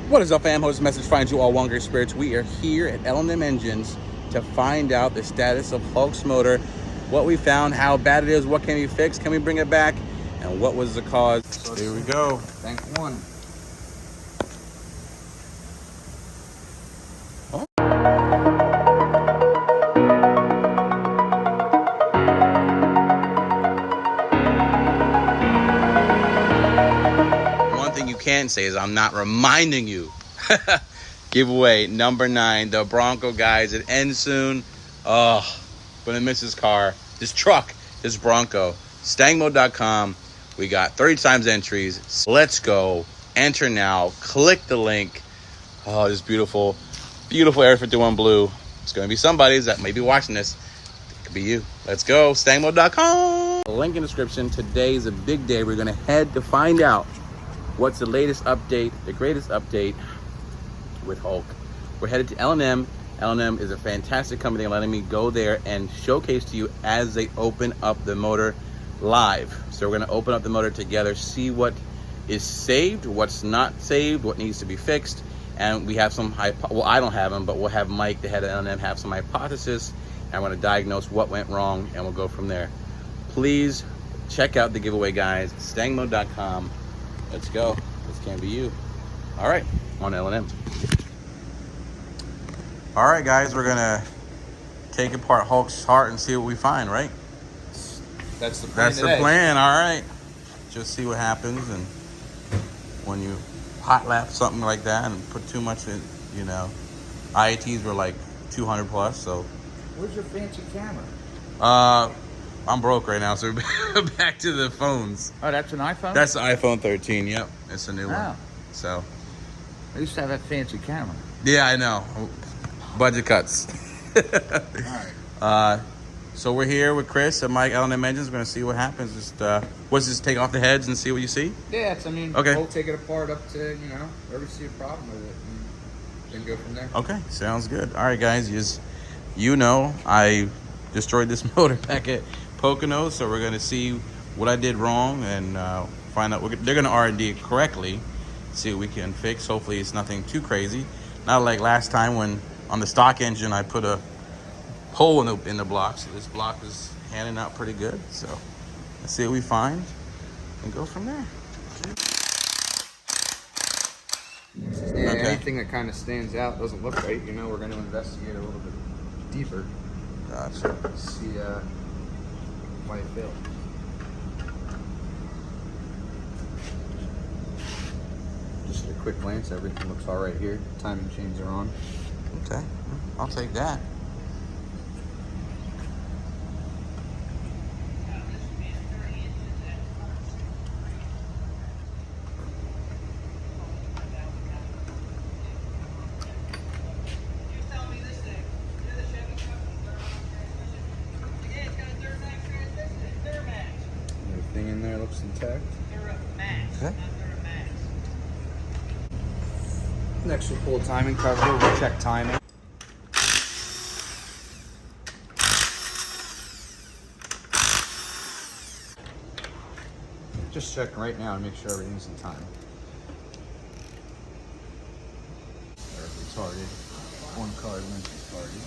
What is up, fam? Host message finds you all one great spirits. We are here at L&M Engines to find out the status of Hulk's motor, what we found, how bad it is, what can be fixed, can we bring it back, and what was the cause. So here we go. Tank 1. One thing you can say is I'm not reminding you. Giveaway number 9, the Bronco, guys. It ends soon. Oh, gonna miss this car, this truck, this Bronco. Stangmode.com. We got 30 times entries. Let's go. Enter now. Click the link. Oh, this beautiful, beautiful Area 51 blue. It's gonna be somebody's that may be watching this. It could be you. Let's go. Stangmode.com. Link in the description. Today is a big day. We're gonna head to find out what's the latest update, the greatest update with Hulk. We're headed to L&M. L&M is a fantastic company. They're letting me go there and showcase to you as they open up the motor live. So we're gonna open up the motor together, see what is saved, what's not saved, what needs to be fixed. And we have some, well, I don't have them, but we'll have Mike, the head of L&M, have some hypothesis. And I'm gonna diagnose what went wrong and we'll go from there. Please check out the giveaway, guys. Stangmode.com. Let's go. This can be you. All right, on L&M. All right, guys, we're gonna take apart Hulk's heart and see what we find, right? That's the plan. That's the plan. All right. Just see what happens, and when you hot lap something like that and put too much in, you know, IATs were like 200 plus. So. Where's your fancy camera? I'm broke right now, so we're back to the phones. Oh, that's an iPhone? That's the iPhone 13. Yep, it's a new one. So. I used to have that fancy camera. Yeah, I know. Budget cuts. All right. So we're here with Chris and Mike, L&M Engines. We're gonna see what happens. Just take off the heads and see what you see. Yeah, I mean, okay. We'll take it apart up to, you know, wherever you see a problem with it, and then go from there. Okay, sounds good. All right, guys, you know, I destroyed this motor back at Poconos, so we're gonna see what I did wrong and find out. They're gonna R&D it correctly, see what we can fix. Hopefully, it's nothing too crazy. Not like last time when on the stock engine I put a hole in the block, so this block is handing out pretty good. So let's see what we find and go from there. Yeah, okay. Anything that kind of stands out, doesn't look right, you know, we're going to investigate a little bit deeper. Gotcha. See why it failed. Just at a quick glance, everything looks all right here. Timing chains are on. Okay, I'll take that. Everything in there looks intact. Okay. Next we'll pull timing cover, we'll check timing. Just checking right now to make sure everything's in time. Retarded. One card went retarded.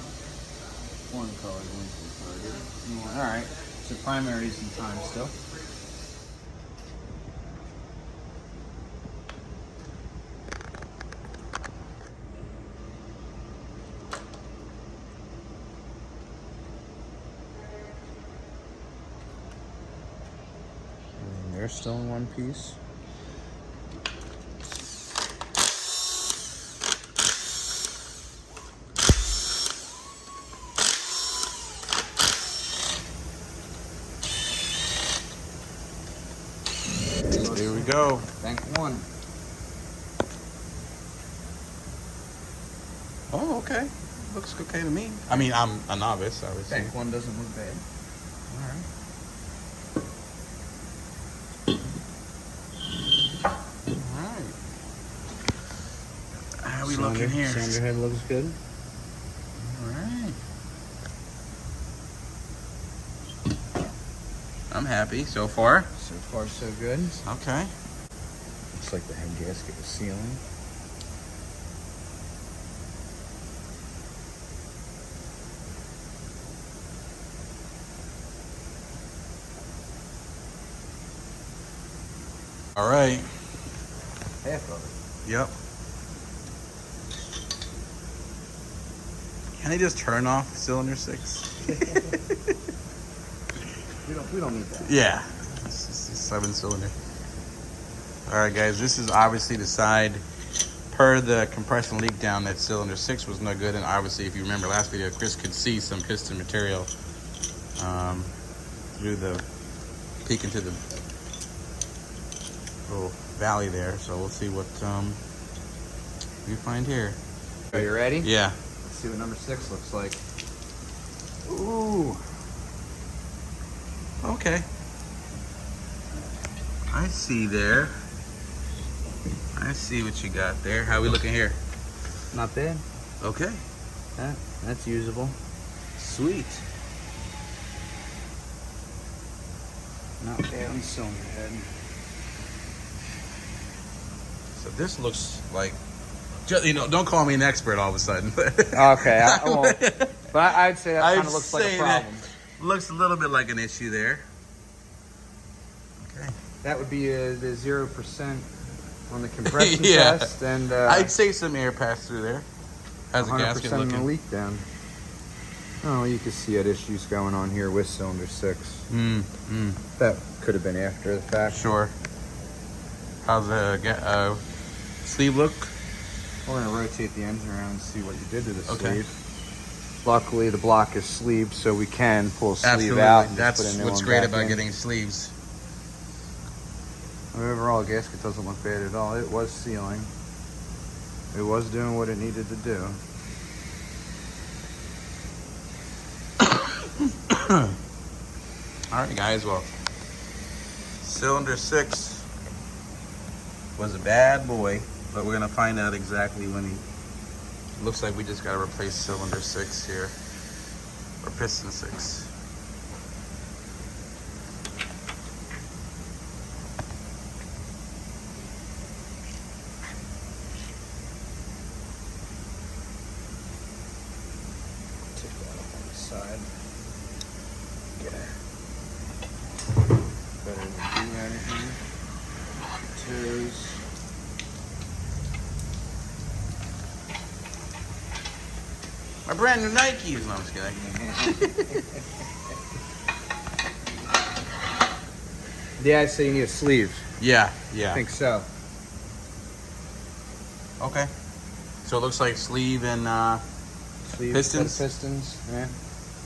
One card went retarded. Alright, so primary's in time still. They're still in one piece. Here we go. Tank 1. Oh, okay. Looks okay to me. I mean, I'm a novice, obviously. Tank 1 doesn't look bad. Alright. How we looking here? Cylinder head looks good. Alright. I'm happy so far. So far, so good. Okay. Looks like the head gasket was sealing. All right. Half of Yep. Can I just turn off cylinder 6? it. We don't need that. Yeah. It's just a 7-cylinder. All right, guys. This is obviously the side. Per the compression leak down, that cylinder 6 was no good, and obviously, if you remember last video, Chris could see some piston material through the peek into the little valley there. So we'll see what we find here. Are you ready? Yeah. Let's see what number 6 looks like. Ooh. Okay. I see there. I see what you got there. How are we looking here? Not bad. Okay. That's usable. Sweet. Not bad on cylinder head. So this looks like, you know, don't call me an expert all of a sudden. Okay, I won't. But I'd say that kind of looks like a problem. Looks a little bit like an issue there. Okay. That would be the 0% on the compression Yeah. test, and I'd say some air passed through there. How's the 100% gasket on the looking? leak down. Oh, you can see that issues going on here with cylinder 6. That could have been after the fact. Sure. How's the sleeve look? We're going to rotate the ends around and see what you did to the Okay. sleeve. Luckily, the block is sleeved, so we can pull a sleeve Absolutely. out. And That's just put a new what's one great back about in. getting sleeves. Overall, the gasket doesn't look bad at all. It was sealing. It was doing what it needed to do. All right, guys. Well, cylinder 6 was a bad boy, but we're gonna find out exactly when he. Looks like we just gotta replace cylinder 6 here, or piston 6. Take that up on the side. Yeah. Better than do anything. Toes. My brand new Nikes. No, I'm just kidding. Yeah, I'd say you need a sleeve. Yeah. I think so. Okay. So it looks like sleeve and Sleeve, Pistons? set of pistons. Yeah.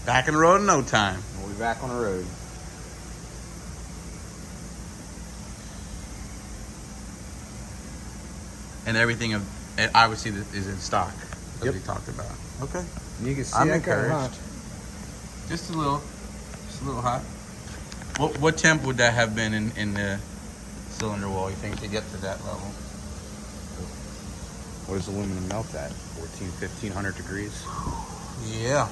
back in the road in no time. We'll be back on the road. And everything obviously is in stock, as Yep. we talked about. Okay. You can see I'm that got encouraged. hot. Just a little hot. What temp would that have been in the cylinder wall, you think, to get to that level? What does aluminum melt at? 1,500 degrees. Yeah.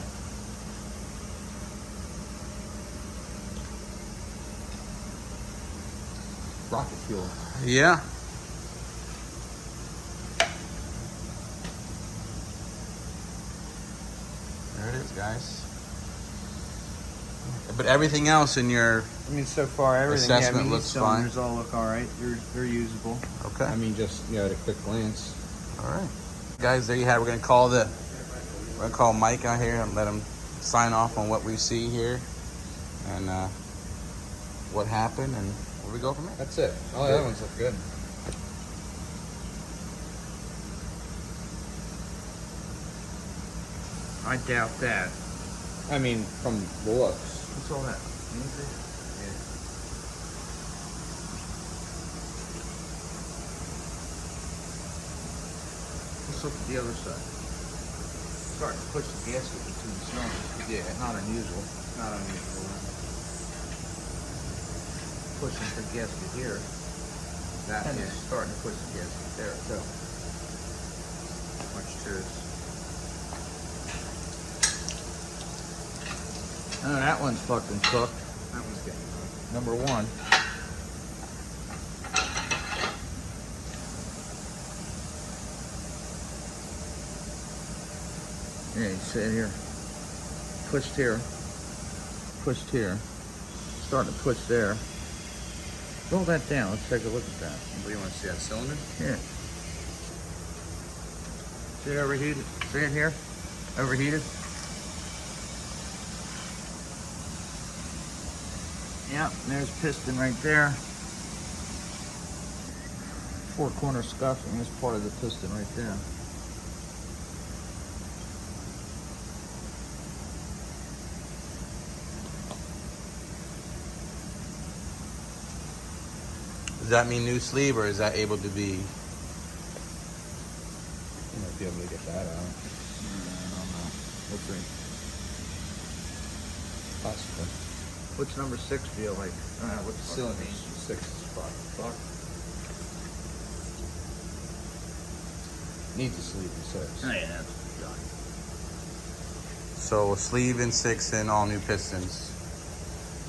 Rocket fuel. Yeah. There it is, guys. But everything else in your I mean, so far everything. Assessment these looks fine. cylinders all look all right. They're usable. okay. I mean, just at a quick glance. All right, guys. There you have. We're gonna call Mike out here and let him sign off on what we see here and what happened and where we go from there. That's it. Oh, the other ones look good. I doubt that. I mean, from the looks. What's all that? Yeah. Let's look at the other side. Starting to push the gasket between the cylinders. Yeah, not unusual. Not unusual. Pushing the gasket here. That is starting to push the gasket there too. Much to this. Oh, that one's fucking cooked. That one's getting cooked. Number one. Yeah, you see it here. Pushed here. Pushed here. Starting to push there. Roll that down. Let's take a look at that. What do you want to see, that cylinder? Here. See it overheated? See it here? Overheated? Yep, there's piston right there. Four corner scuffing is part of the piston right there. Does that mean new sleeve, or is that able to be? You might be able to get that out. I don't know. Let's see. Possibly. What's number 6 feel like? What's the cylinder? 6 spot. Fuck. Needs a sleeve in 6. Oh yeah, that's done. So a sleeve in 6 and all new pistons.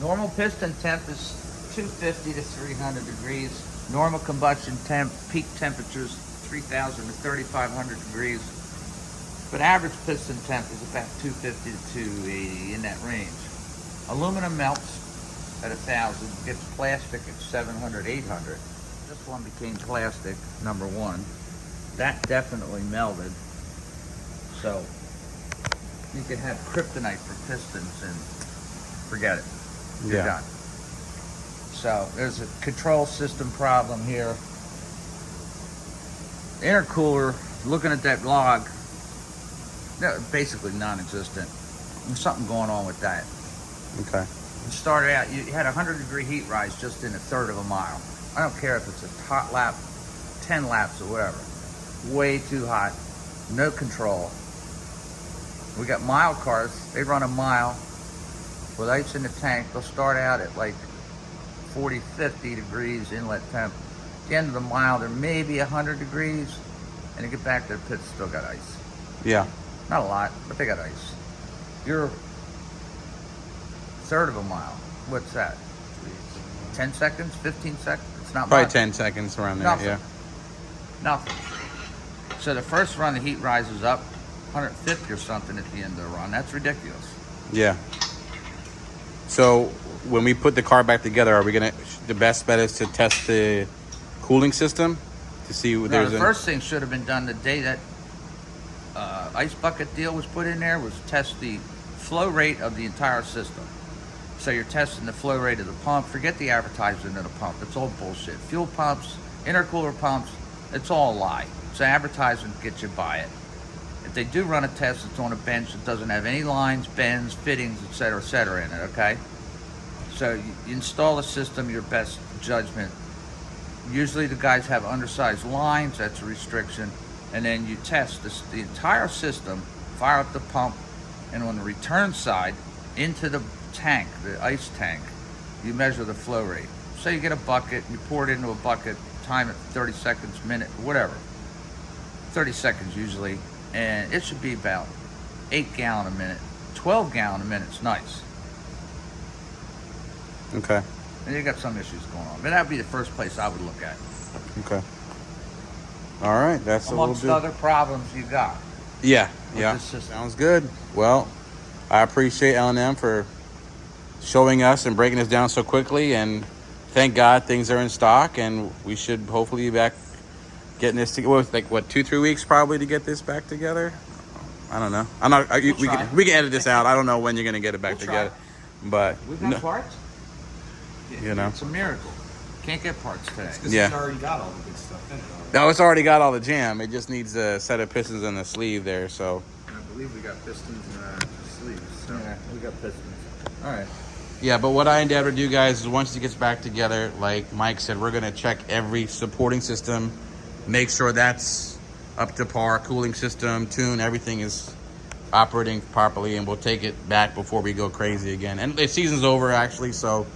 Normal piston temp is 250 to 300 degrees. Normal combustion temp, peak temperatures 3,000 to 3,500 degrees. But average piston temp is about 250 to 280, in that range. Aluminum melts at 1,000, gets plastic at 700, 800. This one became plastic, number 1. That definitely melted. So you could have kryptonite for pistons and forget it. You're done. So there's a control system problem here. Intercooler, looking at that log, basically non-existent. There's something going on with that. Okay. You started out, you had a 100-degree heat rise just in 1/3 of a mile. I don't care if it's a hot lap, 10 laps or whatever. Way too hot, no control. We got mile cars, they run a mile with ice in the tank. They'll start out at like 40, 50 degrees inlet temp. At the end of the mile, they're maybe 100 degrees, and they get back to the pits, still got ice. Yeah. Not a lot, but they got ice. You're 1/3 of a mile. What's that? 10 seconds, 15 seconds? It's not Probably much. 10 seconds around there. Nothing. Yeah. Nothing. So the first run, the heat rises up 150 or something at the end of the run. That's ridiculous. Yeah. So when we put the car back together, are we gonna? The best bet is to test the cooling system to see what No, the first thing should have been done the day that ice bucket deal was put in there was test the flow rate of the entire system. So you're testing the flow rate of the pump. Forget the advertisement of the pump. It's all bullshit. Fuel pumps, intercooler pumps, it's all a lie. So advertisement gets you by it. If they do run a test, it's on a bench that doesn't have any lines, bends, fittings, et cetera in it, okay? So you install the system, your best judgment. Usually the guys have undersized lines, that's a restriction. And then you test the entire system, fire up the pump, and on the return side, into the tank, the ice tank, you measure the flow rate. So you get a bucket, you pour it into a bucket, time it 30 seconds, minute, whatever. 30 seconds usually, and it should be about 8 gallon a minute. 12 gallon a minute's nice. Okay. And you got some issues going on. But that would be the first place I would look at. Okay. All right. That's amongst other problems you got. Yeah. with Yeah. this system. Sounds good. Well, I appreciate L&M for showing us and breaking us down so quickly, and thank God things are in stock, and we should hopefully be back getting this together. Well, like what, 2-3 weeks probably to get this back together. I don't know. I'm not. We can edit this out. I don't know when you're gonna get it back together, but We've got parts. you know, It's a miracle. Can't get parts today. Yeah. It's already got all the good stuff in it already. no, it's already got all the jam. It just needs a set of pistons in the sleeve there. So And I believe we got pistons and sleeves. So. Yeah, we got pistons. All right. yeah, but what I endeavor to do, guys, is once it gets back together, like Mike said, we're gonna check every supporting system, make sure that's up to par, cooling system, tune, everything is operating properly, and we'll take it back before we go crazy again. And the season's over actually, so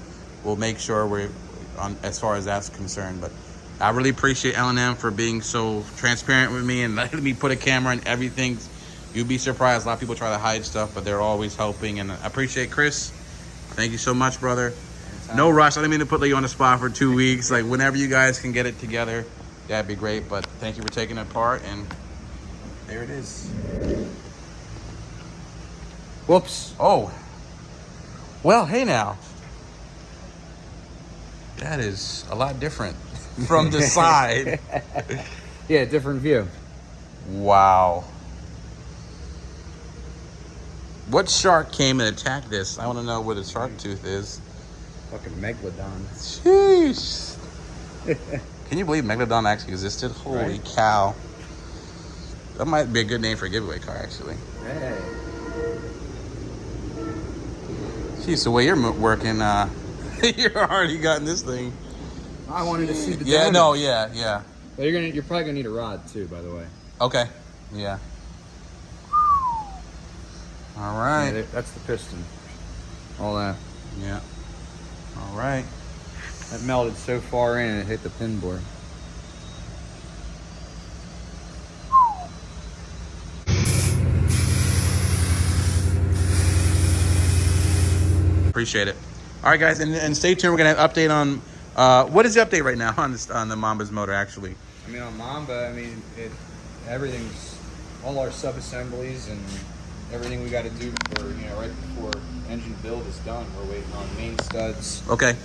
we'll make sure we're on as far as that's concerned. But I really appreciate L&M for being so transparent with me and letting me put a camera in everything. You'd be surprised. A lot of people try to hide stuff, but they're always helping. And I appreciate Chris. Thank you so much, brother. No rush. I didn't mean to put you on the spot for 2 weeks. Like whenever you guys can get it together, that'd be great. But thank you for taking it apart. And there it is. Whoops. Oh. Well, hey now. That is a lot different from the side. Yeah, different view. Wow. What shark came and attacked this? I want to know where the shark tooth is. Fucking Megalodon. Sheesh. Can you believe Megalodon actually existed? Holy Right. cow. That might be a good name for a giveaway car, actually. Hey. Jeez, the way you're working, you're already gotten this thing. I wanted to see the Yeah, damage. no, yeah. Well, you're probably gonna need a rod too, by the way. Okay, yeah. All right. Yeah, that's the piston. All that. Yeah. All right. That melted so far in it hit the pin board. Appreciate it. All right, guys, and stay tuned. We're gonna update on what is the update right now on this, on the Mamba's motor, actually. I mean, on Mamba, everything's all our sub-assemblies and everything we got to do for, right before engine build is done. We're waiting on main studs. Okay.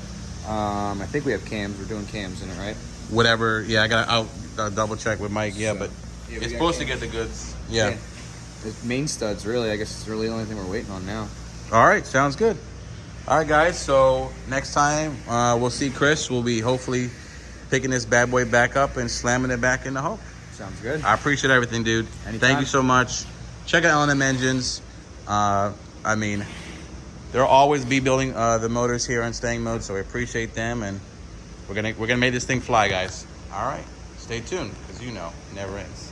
I think we have cams. We're doing cams in it, right? Whatever. Yeah, I'll double check with Mike. Yeah, So, but yeah, we it's got supposed to cams. get the goods. Yeah. The main studs, really. I guess it's really the only thing we're waiting on now. All right, sounds good. All right, guys. So next time we'll see Chris. We'll be hopefully picking this bad boy back up and slamming it back in the hole. Sounds good. I appreciate everything, dude. Anytime. Thank you so much. Check out L&M Engines. I mean, there'll always be building the motors here on Stangmode, so we appreciate them, and we're gonna make this thing fly, guys. All right, stay tuned, because never ends.